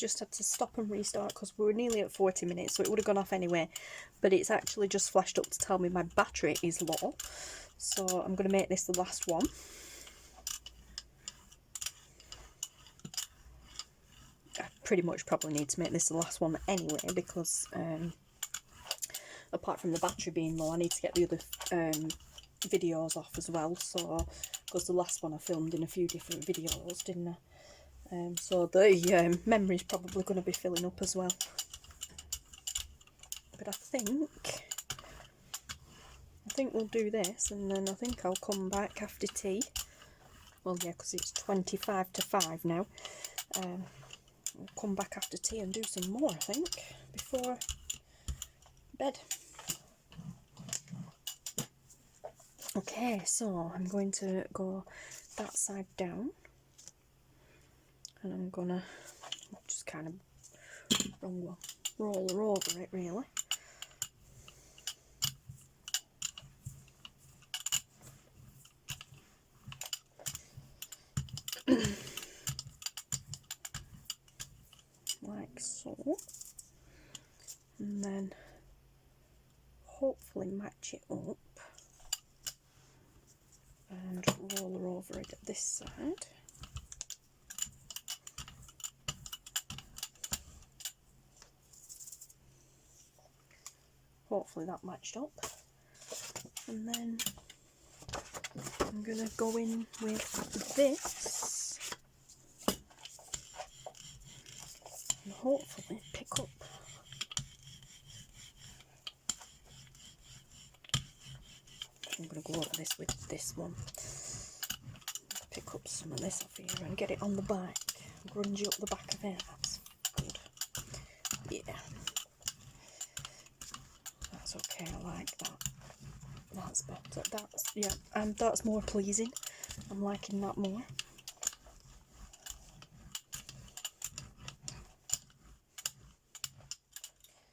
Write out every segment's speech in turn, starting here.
just had to stop and restart because we were nearly at 40 minutes, so it would have gone off anyway. But it's actually just flashed up to tell me my battery is low. So I'm going to make this the last one. I pretty much probably need to make this the last one anyway, because apart from the battery being low, I need to get the other videos off as well. So, because the last one I filmed in a few different videos, didn't I? So the memory's probably going to be filling up as well. But I think we'll do this, and then I think I'll come back after tea. Well, yeah, because it's 25 to 5 now. I'll come back after tea and do some more, I think, before bed. Okay, so I'm going to go that side down, and I'm gonna just kind of roll her over it, really. Like so, and then hopefully match it up and roll her over it at this side. Hopefully that matched up, and then I'm gonna go in with this and hopefully pick up. I'm going to go over this with this one. Pick up some of this off here and get it on the back. Grungy up the back of it. That's good. Yeah. That's okay. I like that. That's better. That's, yeah, and that's more pleasing. I'm liking that more.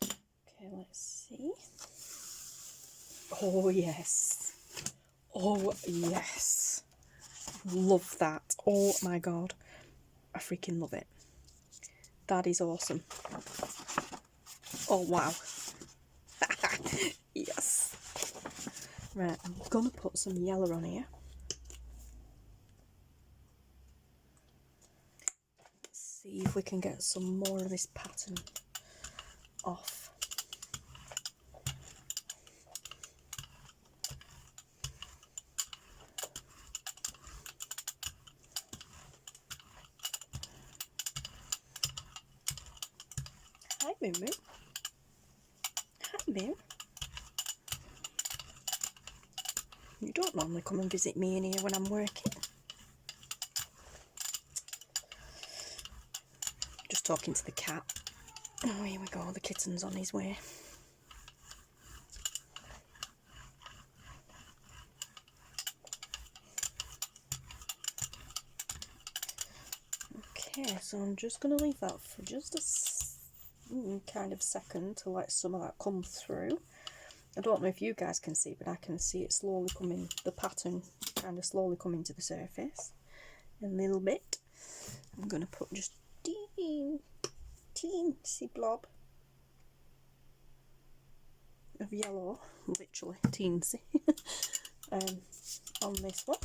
Okay, let's see. Oh yes. Oh yes. Love that. Oh my god. I freaking love it. That is awesome. Oh wow. Yes. Right, I'm gonna put some yellow on here. Let's see if we can get some more of this pattern off. Hi, Moo Moo. Hi, Moo. You don't normally come and visit me in here when I'm working. Just talking to the cat. Oh, here we go. The kitten's on his way. Okay, so I'm just going to leave that for just a kind of second to let some of that come through. I don't know if you guys can see, but I can see it slowly coming, the pattern kind of slowly coming to the surface a little bit. I'm going to put just teensy blob of yellow, literally teensy, on this one,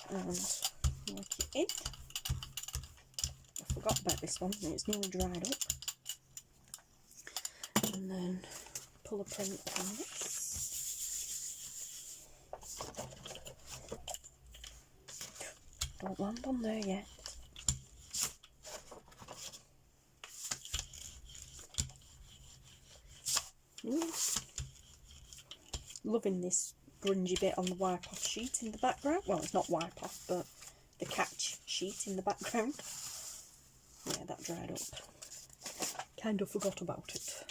and work it in. I forgot about this one, it's nearly dried up. And then pull a print on this. Don't land on there yet. Loving this grungy bit on the wipe off sheet in the background. Well, it's not wipe off, but the catch sheet in the background. Yeah, that dried up. Kind of forgot about it.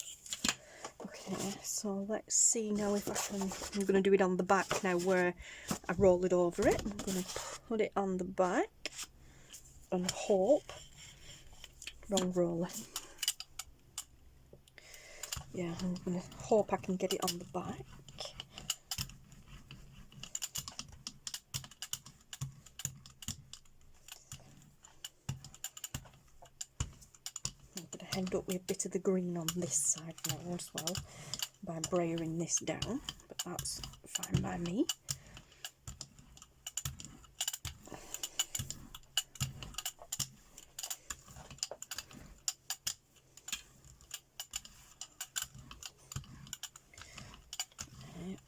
Okay, so let's see now if I can. I'm going to do it on the back now where I roll it over it. I'm going to put it on the back and hope. Wrong roller. Yeah, I'm going to hope I can get it on the back. end up with a bit of the green on this side now as well by brayering this down, but that's fine by me.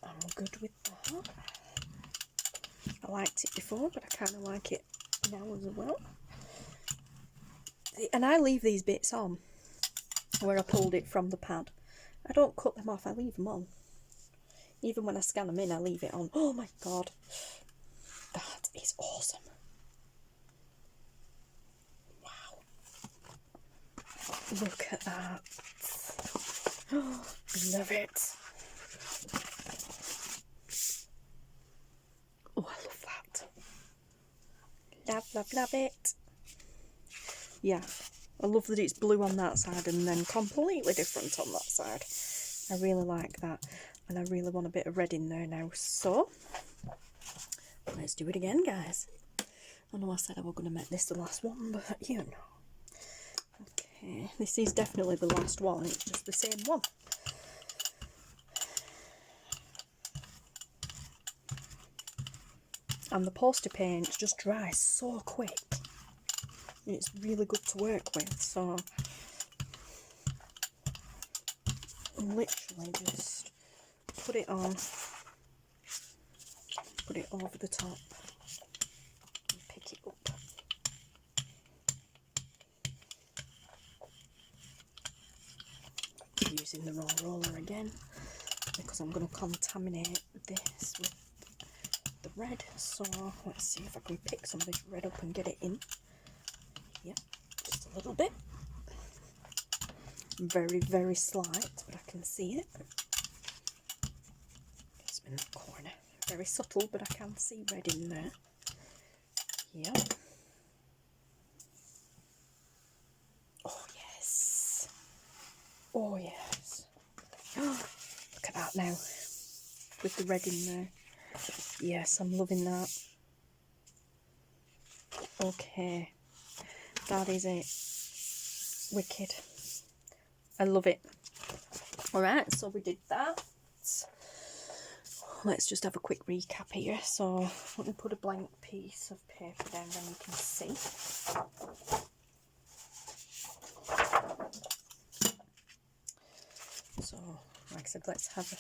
I'm good with that. I liked it before, but I kind of like it now as well. And I leave these bits on where I pulled it from the pad. I don't cut them off, I leave them on. Even when I scan them in, I leave it on. Oh my god, that is awesome. Wow. Look at that. Oh, love it. Oh, I love that. Love, love, love it. Yeah, I love that it's blue on that side and then completely different on that side. I really like that, and I really want a bit of red in there now, so let's do it again, guys. I know I said I was going to make this the last one, but you know. Okay, this is definitely the last one, it's just the same one. And the poster paint just dries so quick. It's really good to work with, so literally just put it on, put it over the top, and pick it up. Using the raw roller again, because I'm going to contaminate this with the red, so let's see if I can pick some of this red up and get it in. Yep, just a little bit. Very, very slight, but I can see it. It's in that corner. Very subtle, but I can see red in there. Yep. Oh yes. Oh yes. Oh, look at that now, with the red in there. Yes, I'm loving that. Okay, that is it. Wicked. I love it. Alright, so we did that. Let's just have a quick recap here. So let me put a blank piece of paper down, then you can see. So, like I said, let's have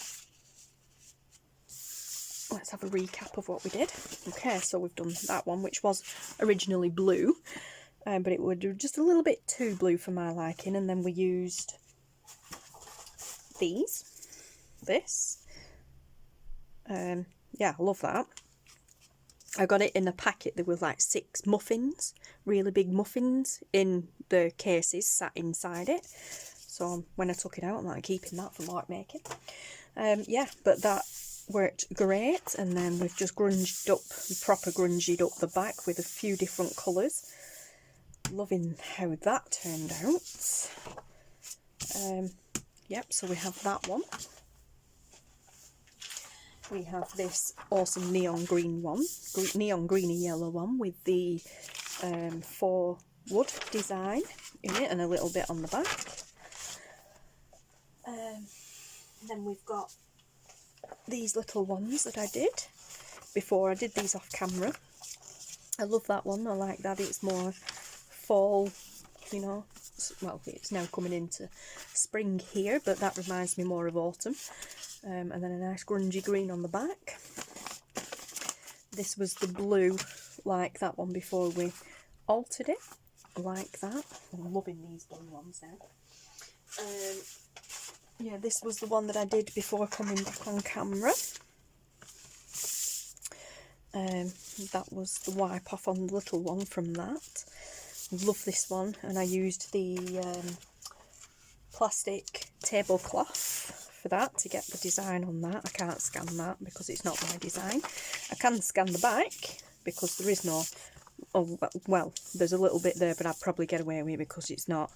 a recap of what we did. Okay, so we've done that one, which was originally blue, but it would just a little bit too blue for my liking, and then we used this. Yeah, I love that. I got it in a packet. There was like 6 muffins, really big muffins in the cases sat inside it. So when I took it out, I'm like keeping that for mark making. Yeah, but that worked great, and then we've just grunged up, proper grunged up the back with a few different colours. Loving how that turned out. Yep, so we have that one. We have this awesome neon green one, neon greeny yellow one with the 4 wood design in it and a little bit on the back. Then we've got these little ones that I did before. I did these off camera. I love that one. I like that it's more fall, you know. Well, it's now coming into spring here, but that reminds me more of autumn. And then a nice grungy green on the back. This was the blue, like that one before we altered it, like that. I'm loving these blue ones now. Yeah, this was the one that I did before coming back on camera. That was the wipe off on the little one from that. Love this one, and I used the plastic tablecloth for that to get the design on that. I can't scan that because it's not my design. I can scan the back because there is no, oh well, there's a little bit there, but I'd probably get away with it because it's not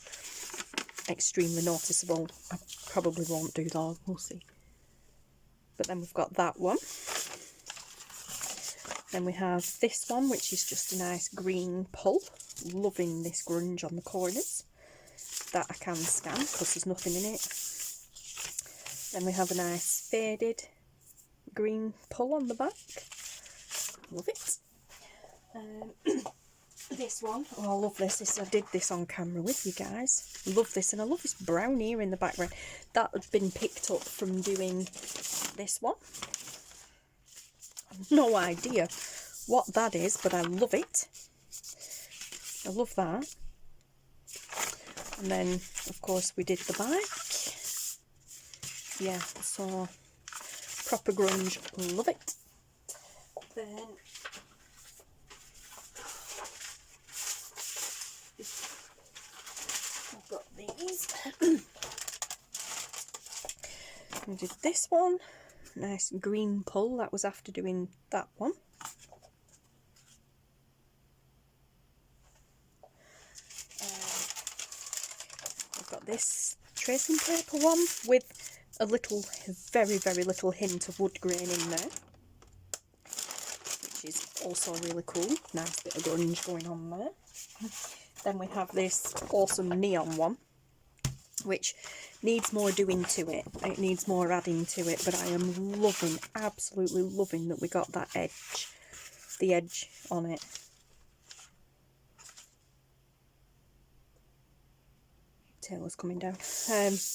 extremely noticeable. I probably won't do that, we'll see. But then we've got that one. Then we have this one, which is just a nice green pull. Loving this grunge on the corners. that I can scan because there's nothing in it. Then we have a nice faded green pull on the back. Love it. This one, oh I love this. I did this on camera with you guys. Love this, and I love this brown here in the background. That had been picked up from doing this one. I've no idea what that is, but I love it. I love that. And then of course we did the back. Yeah, so proper grunge, love it. Then I've got these. We did this one, nice green pull, that was after doing that one. I've got this tracing paper one with a little, very little hint of wood grain in there, which is also really cool. Nice bit of grunge going on there. Then we have this awesome neon one, which needs more doing to it. It needs more adding to it, but I am loving, absolutely loving that we got that edge, the edge on it. Tailor's coming down.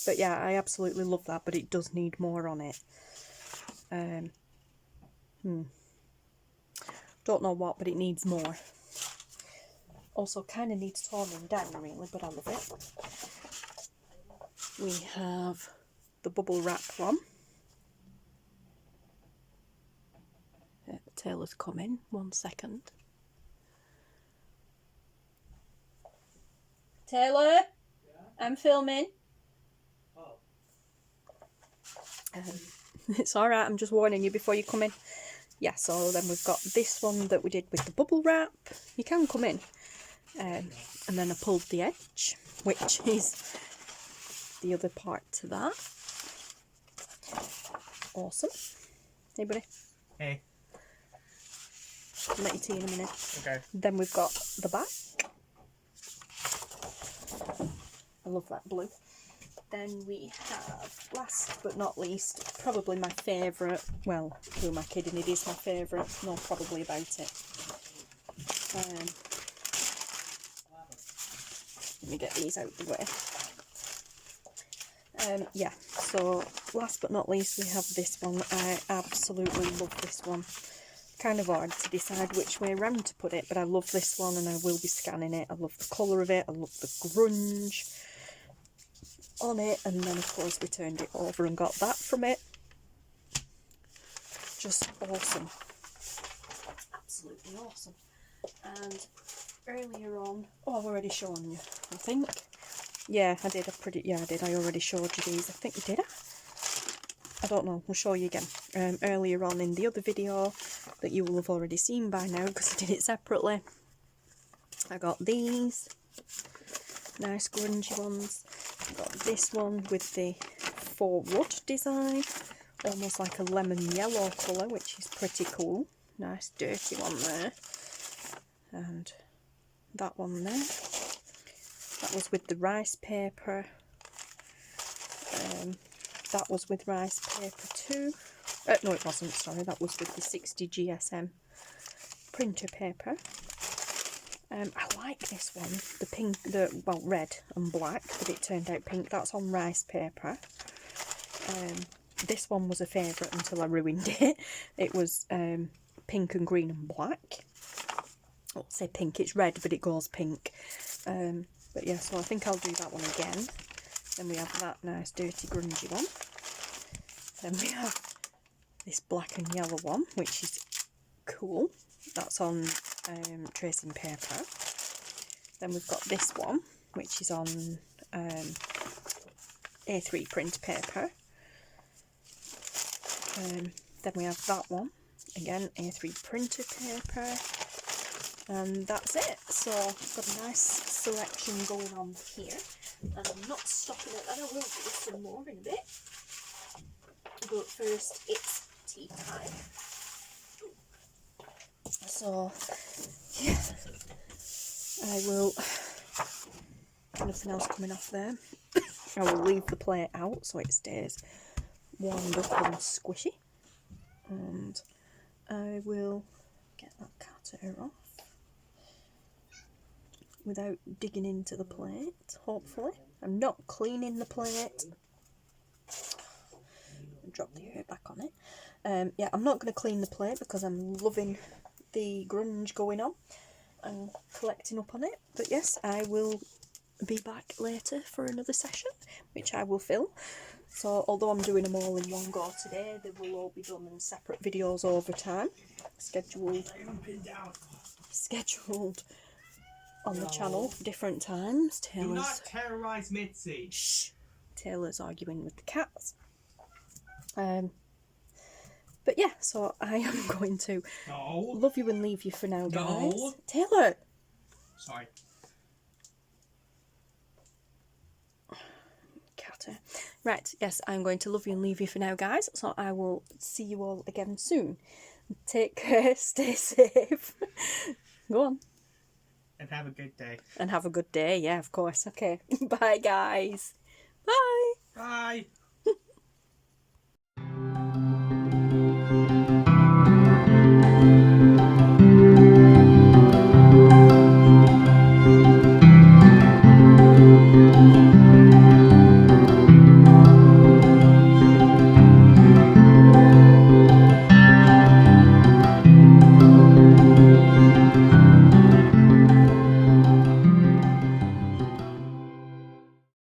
But yeah, I absolutely love that, but it does need more on it. Don't know what, but it needs more. Also kind of needs toning down really, but I love it. We have the bubble wrap one. Tailor's coming, 1 second. Taylor? I'm filming. Oh. It's alright, I'm just warning you before you come in. Yeah, so then we've got this one that we did with the bubble wrap. You can come in. And then I pulled the edge, which is the other part to that. Awesome. Hey, buddy. Hey. I'll let you tea in a minute. Okay. Then we've got the back. I love that blue. Then we have, last but not least, probably my favourite. Well, who am I kidding? It is my favourite. No, probably about it. Let me get these out of the way. Yeah, so last but not least, we have this one. I absolutely love this one. Kind of hard to decide which way around to put it, but I love this one and I will be scanning it. I love the colour of it. I love the grunge on it, and then of course we turned it over and got that from it. Just awesome, absolutely awesome. And earlier on, oh, I've already shown you, I think. Yeah, I did. I did. I already showed you these. I think, did I don't know. I'll show you again. Earlier on in the other video that you will have already seen by now because I did it separately, I got these nice grungy ones. Got this one with the 4 wood design, almost like a lemon yellow colour, which is pretty cool. Nice dirty one there, and that one there. That was with the rice paper. That was with rice paper too. No, it wasn't. Sorry, that was with the 60 GSM printer paper. I like this one, the pink, well, red and black, but it turned out pink. That's on rice paper. This one was a favourite until I ruined it. It was pink and green and black. I'll say pink, it's red, but it goes pink. But yeah, so I think I'll do that one again. Then we have that nice dirty grungy one. Then we have this black and yellow one, which is cool. That's on tracing paper. Then we've got this one, which is on A3 print paper. Then we have that one, again A3 printer paper, and that's it. So I've got a nice selection going on here, and I'm not stopping at that. I will do some more in a bit, but first it's tea time. So yeah, I will nothing else coming off there. I will leave the plate out so it stays warmed up and squishy. And I will get that cutter off without digging into the plate, hopefully. I'm not cleaning the plate. Drop the hair back on it. Yeah, I'm not going to clean the plate because I'm loving the grunge going on and collecting up on it. But yes, I will be back later for another session, which I will film. So although I'm doing them all in one go today, they will all be done in separate videos over time, scheduled on the channel different times. Do not terrorise Mitzi. Shh. Taylor's arguing with the cats. But yeah, so I am going to love you and leave you for now, guys. No. Taylor! Sorry. Catter. Right, yes, I'm going to love you and leave you for now, guys. So I will see you all again soon. Take care, stay safe. Go on. And have a good day. And have a good day, yeah, of course. Okay, bye, guys. Bye. Bye.